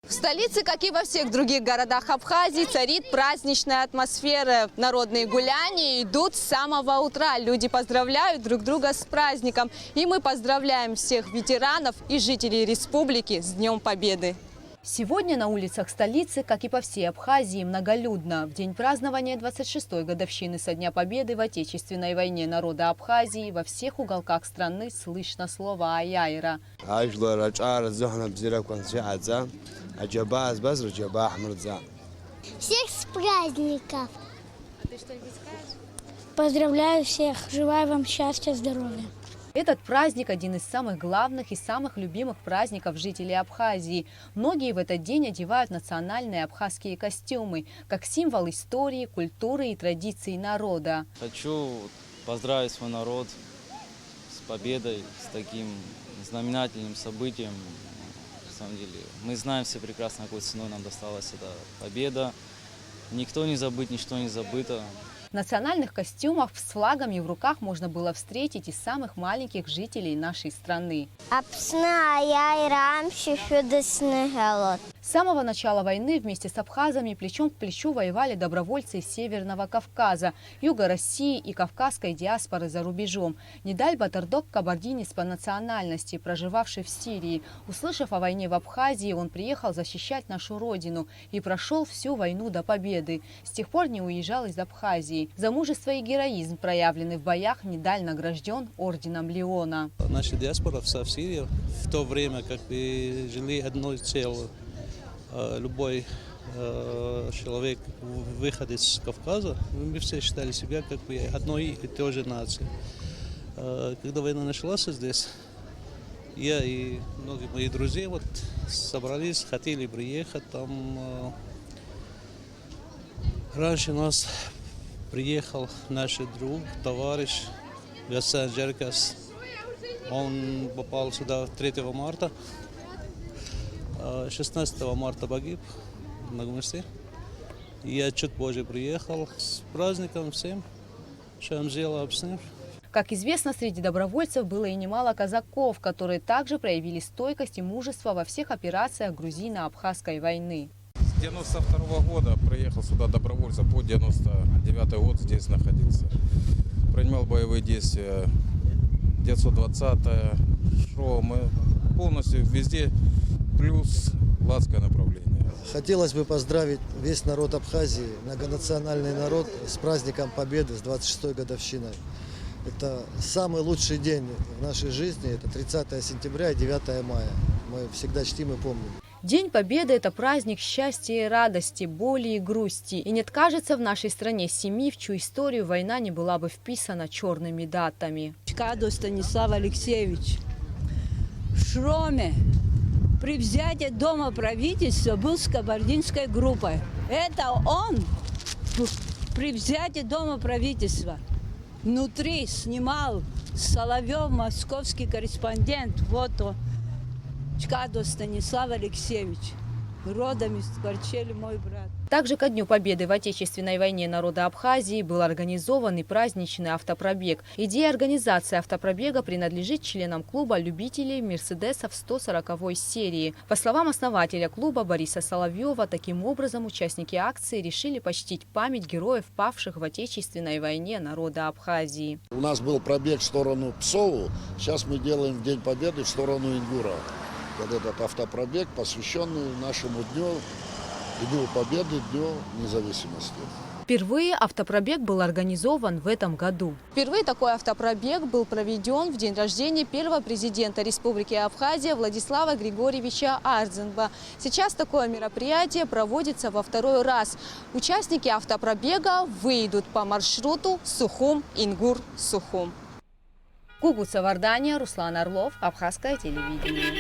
В столице, как и во всех других городах Абхазии, царит праздничная атмосфера. Народные гуляния идут с самого утра. Люди поздравляют друг друга с праздником. И мы поздравляем всех ветеранов и жителей республики с Днем Победы. Сегодня на улицах столицы, как и по всей Абхазии, многолюдно. В день празднования 26-й годовщины со Дня Победы в Отечественной войне народа Абхазии во всех уголках страны слышно слово «Аяйра». Всех с праздников! А ты что-нибудь скажешь? Поздравляю всех! Желаю вам счастья, здоровья! Этот праздник – один из самых главных и самых любимых праздников жителей Абхазии. Многие в этот день одевают национальные абхазские костюмы, как символ истории, культуры и традиций народа. Хочу поздравить свой народ с победой, с таким знаменательным событием. На самом деле, мы знаем все прекрасно, какой ценой нам досталась эта победа. Никто не забыт, ничто не забыто. В национальных костюмах с флагами в руках можно было встретить и самых маленьких жителей нашей страны. С самого начала войны вместе с абхазами плечом к плечу воевали добровольцы из Северного Кавказа, Юга России и кавказской диаспоры за рубежом. Нидаль Батырдок – кабардинец по национальности, проживавший в Сирии. Услышав о войне в Абхазии, он приехал защищать нашу родину и прошел всю войну до победы. С тех пор не уезжал из Абхазии. За мужество и героизм, проявленный в боях, Нидаль награжден орденом Леона. Наша диаспора в Сирии в то время, как мы жили одной целью. Любой человек, выходец с Кавказа, мы все считали себя как бы одной и той же нацией. Когда война началась здесь, я и многие мои друзья собрались, хотели приехать. Там раньше нас приехал наш друг, товарищ Гасан Джеркас. Он попал сюда 3 марта. 16 марта погиб на Гумерсе. Я чуть позже приехал. С праздником всем. Шамзела обснив. Как известно, среди добровольцев было и немало казаков, которые также проявили стойкость и мужество во всех операциях грузино-абхазской войны. С 92 года приехал сюда добровольцем, по 99 год здесь находился. Принимал боевые действия 920-е, ШО. Мы полностью везде плюс Ладское направление. Хотелось бы поздравить весь народ Абхазии, многонациональный народ с праздником Победы, с 26-й годовщиной. Это самый лучший день в нашей жизни, это 30 сентября и 9 мая. Мы всегда чтим и помним. День Победы – это праздник счастья и радости, боли и грусти. И нет, кажется, в нашей стране семьи, в чью историю война не была бы вписана черными датами. Чкадо Станислав Алексеевич в Шроме при взятии дома правительства был с кабардинской группой. Это он при взятии дома правительства внутри снимал Соловьев, московский корреспондент. Вот он. Чкадо Станислав Алексеевич, родом из Корчели, мой брат. Также ко Дню Победы в Отечественной войне народа Абхазии был организован и праздничный автопробег. Идея организации автопробега принадлежит членам клуба любителей мерседесов 140-й серии. По словам основателя клуба Бориса Соловьева, таким образом участники акции решили почтить память героев, павших в Отечественной войне народа Абхазии. У нас был пробег в сторону Псову, сейчас мы делаем в День Победы в сторону Ингура. Вот этот автопробег, посвященный нашему Дню Победы, Дню независимости. Впервые автопробег был организован в этом году. Впервые такой автопробег был проведен в день рождения первого президента Республики Абхазия Владислава Григорьевича Ардзинба. Сейчас такое мероприятие проводится во второй раз. Участники автопробега выйдут по маршруту Сухум-Ингур-Сухум. Гугуца Вардания, Руслан Орлов, Абхазское телевидение.